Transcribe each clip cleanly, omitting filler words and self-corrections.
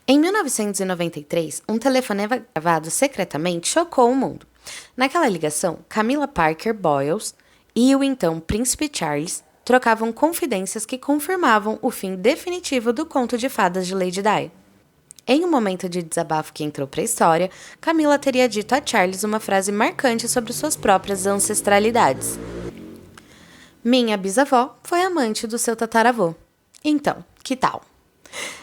Em 1993, um telefonema gravado secretamente chocou o mundo. Naquela ligação, Camilla Parker Boyles e o então Príncipe Charles trocavam confidências que confirmavam o fim definitivo do conto de fadas de Lady Di. Em um momento de desabafo que entrou para a história, Camilla teria dito a Charles uma frase marcante sobre suas próprias ancestralidades. Minha bisavó foi amante do seu tataravô. Então, que tal?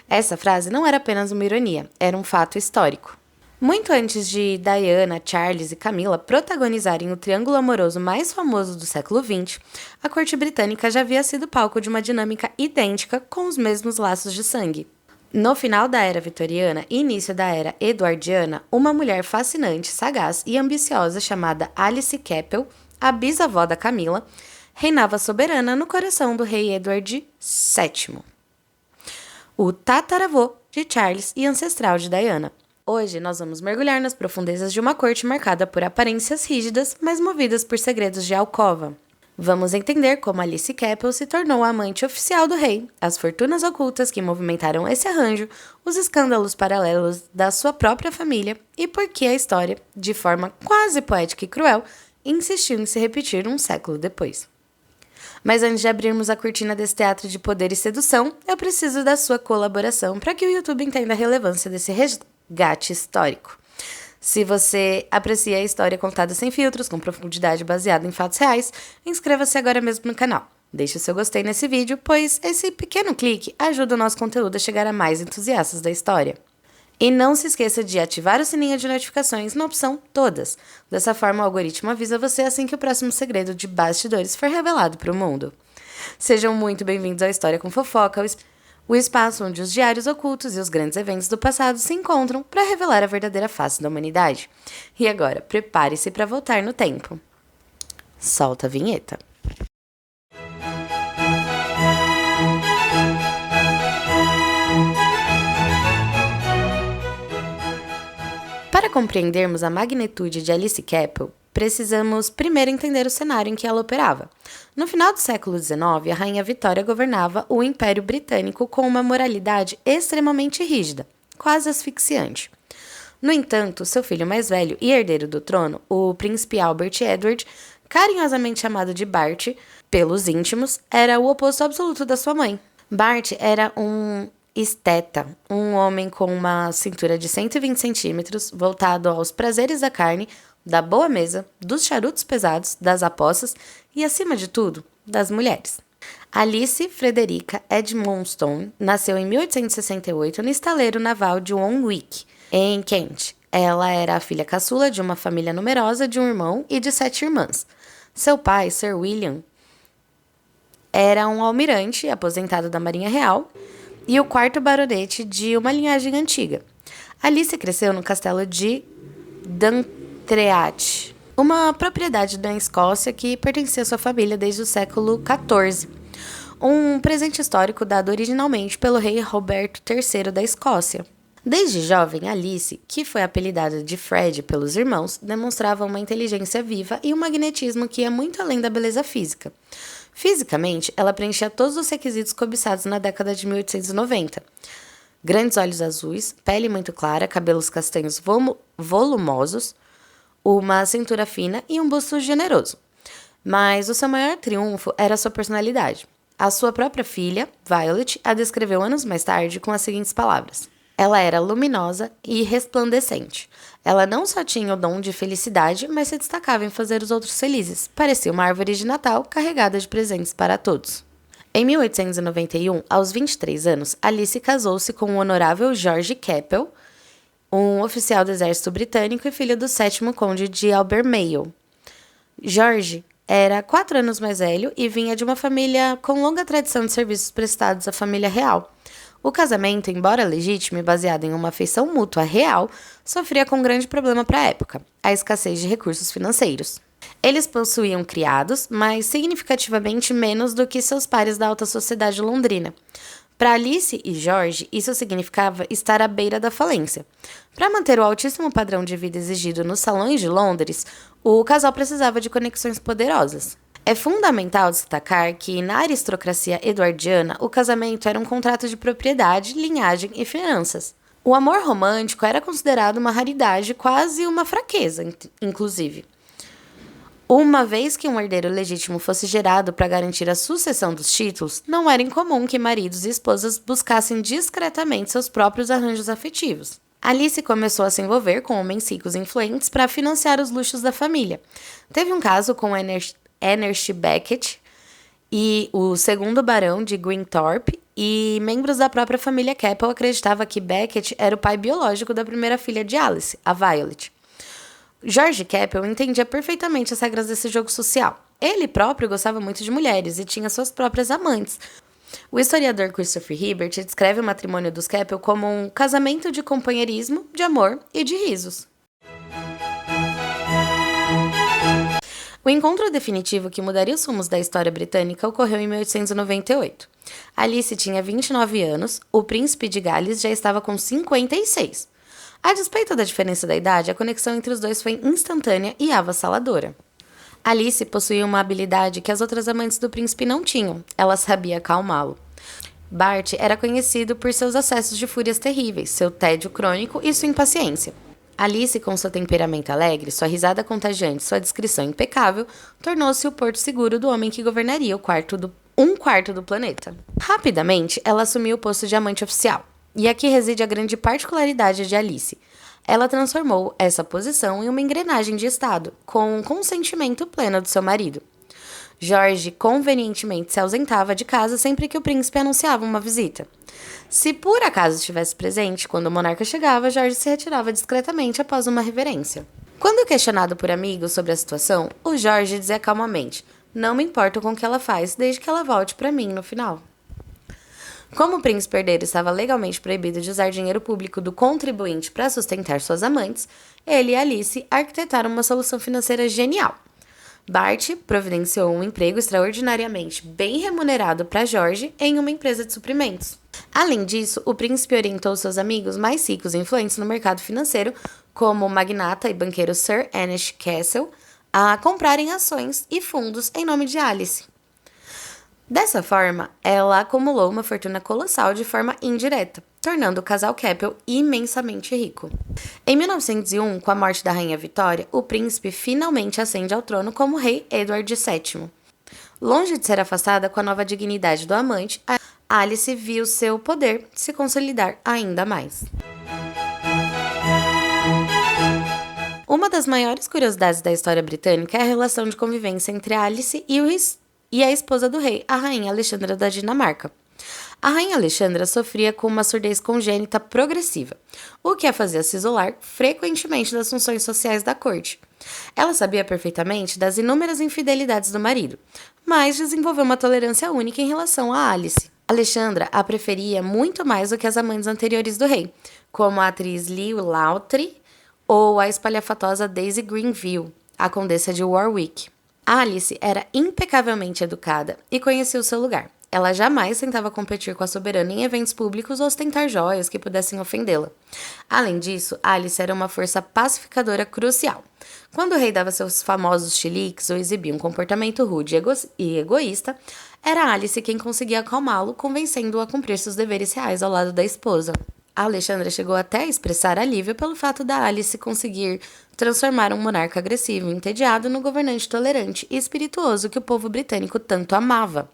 Essa frase não era apenas uma ironia, era um fato histórico. Muito antes de Diana, Charles e Camilla protagonizarem o triângulo amoroso mais famoso do século XX, a corte britânica já havia sido palco de uma dinâmica idêntica com os mesmos laços de sangue. No final da era vitoriana e início da era eduardiana, uma mulher fascinante, sagaz e ambiciosa chamada Alice Keppel, a bisavó da Camilla, reinava soberana no coração do rei Edward VII, o tataravô de Charles e ancestral de Diana. Hoje nós vamos mergulhar nas profundezas de uma corte marcada por aparências rígidas, mas movidas por segredos de alcova. Vamos entender como Alice Keppel se tornou a amante oficial do rei, as fortunas ocultas que movimentaram esse arranjo, os escândalos paralelos da sua própria família e por que a história, de forma quase poética e cruel, insistiu em se repetir um século depois. Mas antes de abrirmos a cortina desse teatro de poder e sedução, eu preciso da sua colaboração para que o YouTube entenda a relevância desse resgate histórico. Se você aprecia a história contada sem filtros, com profundidade baseada em fatos reais, inscreva-se agora mesmo no canal. Deixe o seu gostei nesse vídeo, pois esse pequeno clique ajuda o nosso conteúdo a chegar a mais entusiastas da história. E não se esqueça de ativar o sininho de notificações na opção Todas. Dessa forma, o algoritmo avisa você assim que o próximo segredo de bastidores for revelado para o mundo. Sejam muito bem-vindos ao História com Fofoca, o espaço onde os diários ocultos e os grandes eventos do passado se encontram para revelar a verdadeira face da humanidade. E agora, prepare-se para voltar no tempo. Solta a vinheta. Para compreendermos a magnitude de Alice Keppel, precisamos primeiro entender o cenário em que ela operava. No final do século XIX, a Rainha Vitória governava o Império Britânico com uma moralidade extremamente rígida, quase asfixiante. No entanto, seu filho mais velho e herdeiro do trono, o príncipe Albert Edward, carinhosamente chamado de Bart pelos íntimos, era o oposto absoluto da sua mãe. Bart era um esteta, um homem com uma cintura de 120 centímetros, voltado aos prazeres da carne, da boa mesa, dos charutos pesados, das apostas e, acima de tudo, das mulheres. Alice Frederica Edmonstone nasceu em 1868 no estaleiro naval de Woolwich, em Kent. Ela era a filha caçula de uma família numerosa de um irmão e de 7 irmãs. Seu pai, Sir William, era um almirante aposentado da Marinha Real e o 4º baronete de uma linhagem antiga. Alice cresceu no castelo de Dantreath, uma propriedade da Escócia que pertencia à sua família desde o século XIV, um presente histórico dado originalmente pelo rei Roberto III da Escócia. Desde jovem, Alice, que foi apelidada de Fred pelos irmãos, demonstrava uma inteligência viva e um magnetismo que ia muito além da beleza física. Fisicamente, ela preenchia todos os requisitos cobiçados na década de 1890. Grandes olhos azuis, pele muito clara, cabelos castanhos volumosos, uma cintura fina e um busto generoso. Mas o seu maior triunfo era a sua personalidade. A sua própria filha, Violet, a descreveu anos mais tarde com as seguintes palavras: ela era luminosa e resplandecente. Ela não só tinha o dom de felicidade, mas se destacava em fazer os outros felizes. Parecia uma árvore de Natal carregada de presentes para todos. Em 1891, aos 23 anos, Alice casou-se com o honorável George Keppel, um oficial do exército britânico e filho do 7º conde de Albemarle. George era 4 anos mais velho e vinha de uma família com longa tradição de serviços prestados à família real. O casamento, embora legítimo e baseado em uma afeição mútua real, sofria com um grande problema para a época: a escassez de recursos financeiros. Eles possuíam criados, mas significativamente menos do que seus pares da alta sociedade londrina. Para Alice e George, isso significava estar à beira da falência. Para manter o altíssimo padrão de vida exigido nos salões de Londres, o casal precisava de conexões poderosas. É fundamental destacar que, na aristocracia eduardiana, o casamento era um contrato de propriedade, linhagem e finanças. O amor romântico era considerado uma raridade, quase uma fraqueza, inclusive. Uma vez que um herdeiro legítimo fosse gerado para garantir a sucessão dos títulos, não era incomum que maridos e esposas buscassem discretamente seus próprios arranjos afetivos. Alice começou a se envolver com homens ricos e influentes para financiar os luxos da família. Teve um caso com Ernest Beckett e o segundo barão de Greenthorpe, e membros da própria família Capel acreditavam que Beckett era o pai biológico da primeira filha de Alice, a Violet. George Capel entendia perfeitamente as regras desse jogo social. Ele próprio gostava muito de mulheres e tinha suas próprias amantes. O historiador Christopher Hibbert descreve o matrimônio dos Capel como um casamento de companheirismo, de amor e de risos. O encontro definitivo que mudaria os rumos da história britânica ocorreu em 1898. Alice tinha 29 anos, o príncipe de Gales já estava com 56. A despeito da diferença da idade, a conexão entre os dois foi instantânea e avassaladora. Alice possuía uma habilidade que as outras amantes do príncipe não tinham. Ela sabia acalmá-lo. Bart era conhecido por seus acessos de fúrias terríveis, seu tédio crônico e sua impaciência. Alice, com seu temperamento alegre, sua risada contagiante e sua descrição impecável, tornou-se o porto seguro do homem que governaria um quarto do planeta. Rapidamente, ela assumiu o posto de amante oficial. E aqui reside a grande particularidade de Alice. Ela transformou essa posição em uma engrenagem de Estado, com o consentimento pleno do seu marido. George convenientemente se ausentava de casa sempre que o príncipe anunciava uma visita. Se por acaso estivesse presente, quando o monarca chegava, George se retirava discretamente após uma reverência. Quando questionado por amigos sobre a situação, o George dizia calmamente: "Não me importo com o que ela faz, desde que ela volte para mim no final." Como o príncipe herdeiro estava legalmente proibido de usar dinheiro público do contribuinte para sustentar suas amantes, ele e Alice arquitetaram uma solução financeira genial. Bart providenciou um emprego extraordinariamente bem remunerado para George em uma empresa de suprimentos. Além disso, o príncipe orientou seus amigos mais ricos e influentes no mercado financeiro, como o magnata e banqueiro Sir Ernest Cassel, a comprarem ações e fundos em nome de Alice. Dessa forma, ela acumulou uma fortuna colossal de forma indireta, tornando o casal Capel imensamente rico. Em 1901, com a morte da rainha Vitória, o príncipe finalmente ascende ao trono como rei Edward VII. Longe de ser afastada com a nova dignidade do amante, Alice viu seu poder se consolidar ainda mais. Uma das maiores curiosidades da história britânica é a relação de convivência entre Alice e a esposa do rei, a rainha Alexandra da Dinamarca. A rainha Alexandra sofria com uma surdez congênita progressiva, o que a fazia se isolar frequentemente das funções sociais da corte. Ela sabia perfeitamente das inúmeras infidelidades do marido, mas desenvolveu uma tolerância única em relação a Alice. Alexandra a preferia muito mais do que as amantes anteriores do rei, como a atriz Lily Lowther ou a espalhafatosa Daisy Greenville, a condessa de Warwick. Alice era impecavelmente educada e conhecia o seu lugar. Ela jamais tentava competir com a soberana em eventos públicos ou ostentar joias que pudessem ofendê-la. Além disso, Alice era uma força pacificadora crucial. Quando o rei dava seus famosos chiliques ou exibia um comportamento rude e egoísta, era Alice quem conseguia acalmá-lo, convencendo-o a cumprir seus deveres reais ao lado da esposa. A Alexandra chegou até a expressar alívio pelo fato da Alice conseguir transformar um monarca agressivo e entediado no governante tolerante e espirituoso que o povo britânico tanto amava.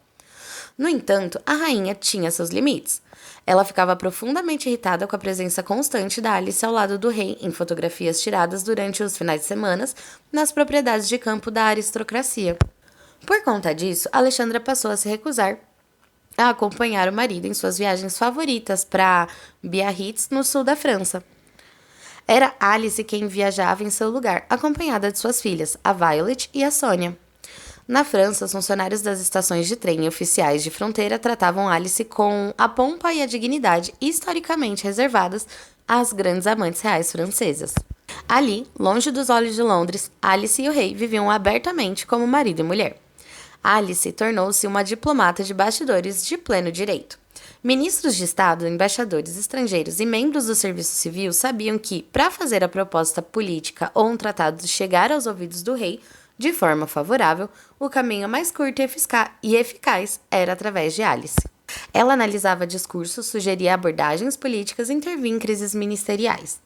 No entanto, a rainha tinha seus limites. Ela ficava profundamente irritada com a presença constante da Alice ao lado do rei em fotografias tiradas durante os finais de semana nas propriedades de campo da aristocracia. Por conta disso, Alexandra passou a se recusar a acompanhar o marido em suas viagens favoritas para Biarritz, no sul da França. Era Alice quem viajava em seu lugar, acompanhada de suas filhas, a Violet e a Sônia. Na França, os funcionários das estações de trem e oficiais de fronteira tratavam Alice com a pompa e a dignidade historicamente reservadas às grandes amantes reais francesas. Ali, longe dos olhos de Londres, Alice e o rei viviam abertamente como marido e mulher. Alice tornou-se uma diplomata de bastidores de pleno direito. Ministros de Estado, embaixadores estrangeiros e membros do serviço civil sabiam que, para fazer a proposta política ou um tratado chegar aos ouvidos do rei de forma favorável, o caminho mais curto e eficaz era através de Alice. Ela analisava discursos, sugeria abordagens políticas e intervinha em crises ministeriais.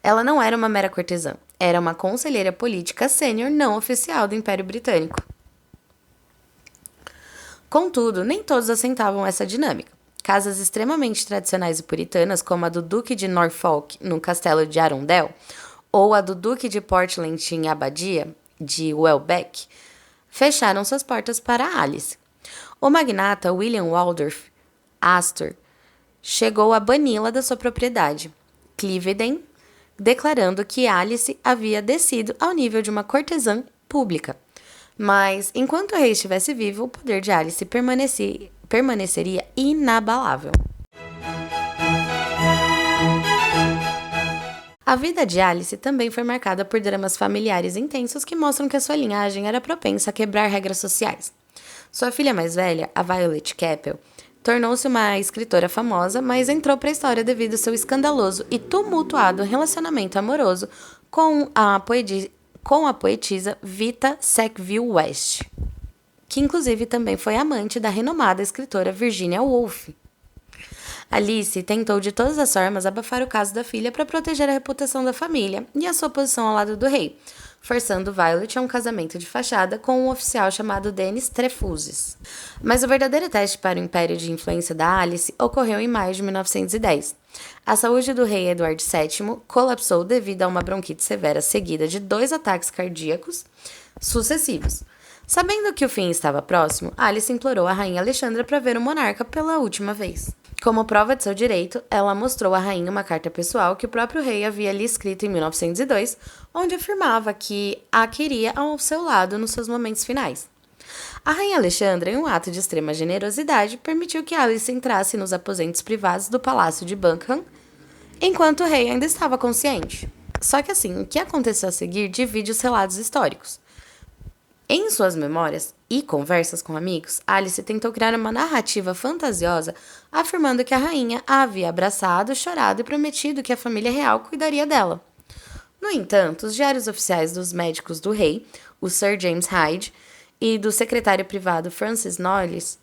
Ela não era uma mera cortesã, era uma conselheira política sênior não oficial do Império Britânico. Contudo, nem todos assentavam essa dinâmica. Casas extremamente tradicionais e puritanas, como a do Duque de Norfolk, no castelo de Arundel, ou a do Duque de Portland em Abadia, de Welbeck, fecharam suas portas para Alice. O magnata William Waldorf Astor chegou a bani-la da sua propriedade, Cliveden, declarando que Alice havia descido ao nível de uma cortesã pública. Mas, enquanto o rei estivesse vivo, o poder de Alice permaneceria inabalável. A vida de Alice também foi marcada por dramas familiares intensos que mostram que a sua linhagem era propensa a quebrar regras sociais. Sua filha mais velha, a Violet Capel, tornou-se uma escritora famosa, mas entrou para a história devido ao seu escandaloso e tumultuado relacionamento amoroso com a poetisa Vita Sackville West, que inclusive também foi amante da renomada escritora Virginia Woolf. Alice tentou de todas as formas abafar o caso da filha para proteger a reputação da família e a sua posição ao lado do rei, forçando Violet a um casamento de fachada com um oficial chamado Denis Trefuzes. Mas o verdadeiro teste para o império de influência da Alice ocorreu em maio de 1910. A saúde do rei Edward VII colapsou devido a uma bronquite severa seguida de 2 ataques cardíacos sucessivos. Sabendo que o fim estava próximo, Alice implorou a rainha Alexandra para ver o monarca pela última vez. Como prova de seu direito, ela mostrou à rainha uma carta pessoal que o próprio rei havia lhe escrito em 1902, onde afirmava que a queria ao seu lado nos seus momentos finais. A rainha Alexandra, em um ato de extrema generosidade, permitiu que Alice entrasse nos aposentos privados do palácio de Buckingham, enquanto o rei ainda estava consciente. Só que assim, o que aconteceu a seguir divide os relatos históricos. Em suas memórias e conversas com amigos, Alice tentou criar uma narrativa fantasiosa, afirmando que a rainha a havia abraçado, chorado e prometido que a família real cuidaria dela. No entanto, os diários oficiais dos médicos do rei, o Sir James Hyde, e do secretário privado Francis Knollys,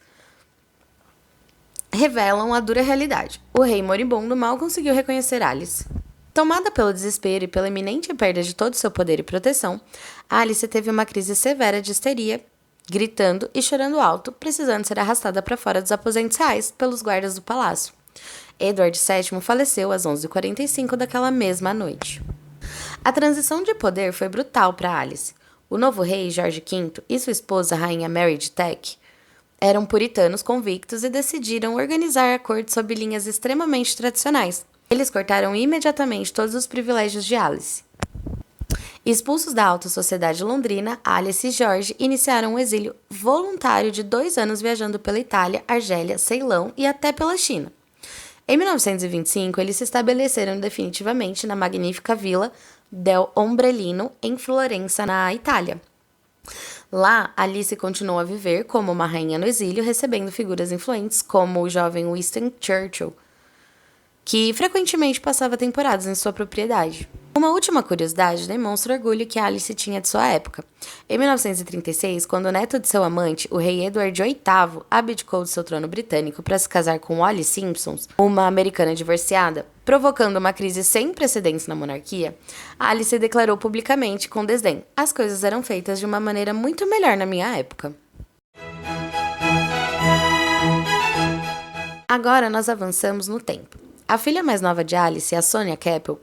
revelam a dura realidade. O rei moribundo mal conseguiu reconhecer Alice. Tomada pelo desespero e pela iminente perda de todo seu poder e proteção, Alice teve uma crise severa de histeria, gritando e chorando alto, precisando ser arrastada para fora dos aposentos reais pelos guardas do palácio. Edward VII faleceu às 11h45 daquela mesma noite. A transição de poder foi brutal para Alice. O novo rei, George V, e sua esposa, a rainha Mary de Teck, eram puritanos convictos e decidiram organizar a corte sob linhas extremamente tradicionais. Eles cortaram imediatamente todos os privilégios de Alice. Expulsos da alta sociedade londrina, Alice e George iniciaram um exílio voluntário de 2 anos viajando pela Itália, Argélia, Ceilão e até pela China. Em 1925, eles se estabeleceram definitivamente na magnífica vila del Ombrellino, em Florença, na Itália. Lá, Alice continuou a viver como uma rainha no exílio, recebendo figuras influentes como o jovem Winston Churchill, que frequentemente passava temporadas em sua propriedade. Uma última curiosidade demonstra o orgulho que Alice tinha de sua época. Em 1936, quando o neto de seu amante, o rei Edward VIII, abdicou de seu trono britânico para se casar com Wallis Simpson, uma americana divorciada, provocando uma crise sem precedentes na monarquia, Alice declarou publicamente com desdém: "As coisas eram feitas de uma maneira muito melhor na minha época." Agora nós avançamos no tempo. A filha mais nova de Alice, a Sonia Capel,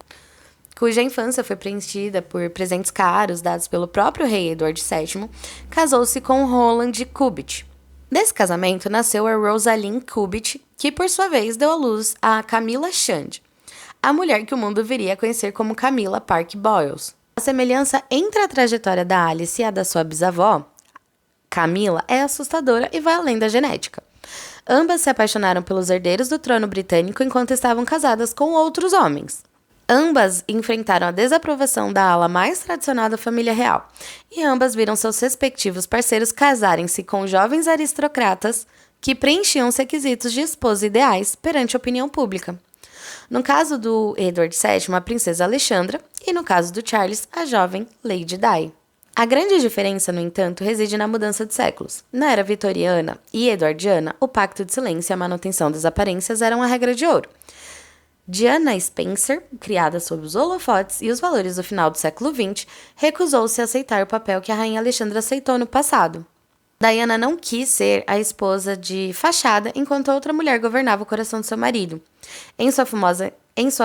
cuja infância foi preenchida por presentes caros dados pelo próprio rei Edward VII, casou-se com Roland Cubitt. Desse casamento nasceu a Rosalind Cubitt, que por sua vez deu à luz a Camilla Shand, a mulher que o mundo viria a conhecer como Camilla Park Boyles. A semelhança entre a trajetória da Alice e a da sua bisavó, Camilla, é assustadora e vai além da genética. Ambas se apaixonaram pelos herdeiros do trono britânico enquanto estavam casadas com outros homens. Ambas enfrentaram a desaprovação da ala mais tradicional da família real, e ambas viram seus respectivos parceiros casarem-se com jovens aristocratas que preenchiam os requisitos de esposa ideais perante a opinião pública. No caso do Edward VII, a princesa Alexandra, e no caso do Charles, a jovem Lady Di. A grande diferença, no entanto, reside na mudança de séculos. Na era vitoriana e eduardiana, o pacto de silêncio e a manutenção das aparências eram a regra de ouro. Diana Spencer, criada sob os holofotes e os valores do final do século XX, recusou-se a aceitar o papel que a rainha Alexandra aceitou no passado. Diana não quis ser a esposa de fachada enquanto outra mulher governava o coração de seu marido. Em sua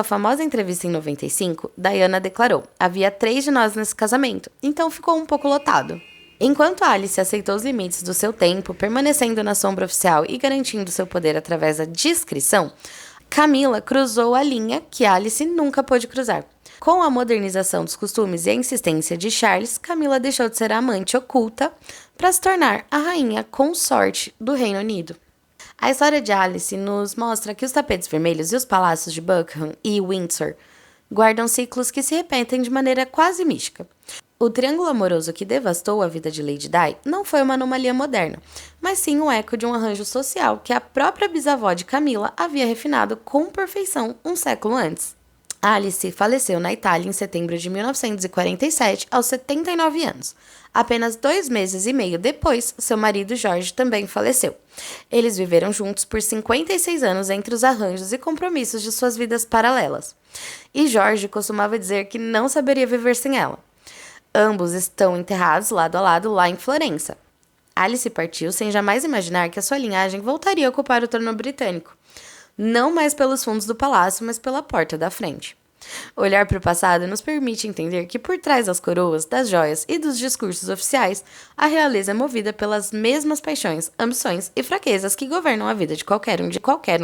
famosa entrevista em 95, Diana declarou: "Havia 3 de nós nesse casamento, então ficou um pouco lotado." Enquanto Alice aceitou os limites do seu tempo, permanecendo na sombra oficial e garantindo seu poder através da discrição, Camila cruzou a linha que Alice nunca pôde cruzar. Com a modernização dos costumes e a insistência de Charles, Camila deixou de ser a amante oculta para se tornar a rainha consorte do Reino Unido. A história de Alice nos mostra que os tapetes vermelhos e os palácios de Buckingham e Windsor guardam ciclos que se repetem de maneira quase mística. O triângulo amoroso que devastou a vida de Lady Di não foi uma anomalia moderna, mas sim um eco de um arranjo social que a própria bisavó de Camila havia refinado com perfeição um século antes. Alice faleceu na Itália em setembro de 1947, aos 79 anos. Apenas 2 meses e meio depois, seu marido Jorge também faleceu. Eles viveram juntos por 56 anos entre os arranjos e compromissos de suas vidas paralelas. E Jorge costumava dizer que não saberia viver sem ela. Ambos estão enterrados lado a lado lá em Florença. Alice partiu sem jamais imaginar que a sua linhagem voltaria a ocupar o trono britânico. Não mais pelos fundos do palácio, mas pela porta da frente. Olhar para o passado nos permite entender que por trás das coroas, das joias e dos discursos oficiais, a realeza é movida pelas mesmas paixões, ambições e fraquezas que governam a vida de qualquer um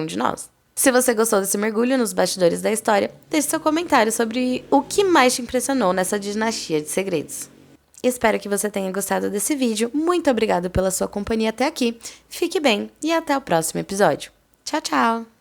de nós. Se você gostou desse mergulho nos bastidores da história, deixe seu comentário sobre o que mais te impressionou nessa dinastia de segredos. Espero que você tenha gostado desse vídeo. Muito obrigada pela sua companhia até aqui. Fique bem e até o próximo episódio. Tchau, tchau!